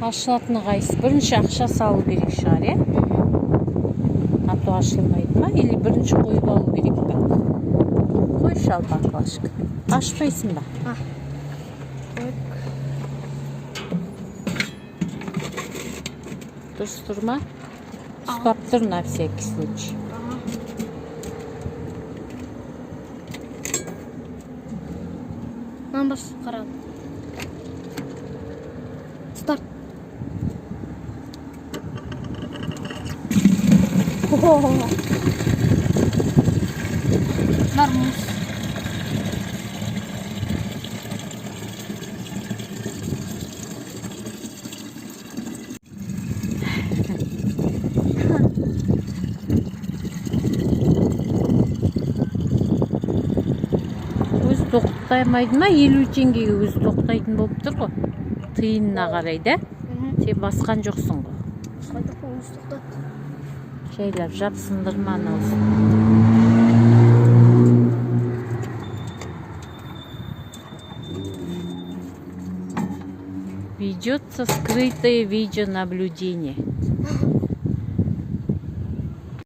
Ашылатыны қайсы? Бірінші ақша салу керек шығар, е? Аты ашылмайды ма? Или бірінші қойып алу керек па? Қой шал баклажка. Ашпайсың ба? Дұрыс тұрма? Ұстап тұр на всякий случай. Мынаны басып қарадым. Старт. Нормус. Өзі тоқтаймайды ма? 50 теңгеге өзі тоқтайтын болып тұр ғой. Тиынына қарай да? Сен басқан жоқсың ғой. Жайлап жапсындырманы осы. Ведется скрытое видеонаблюдение.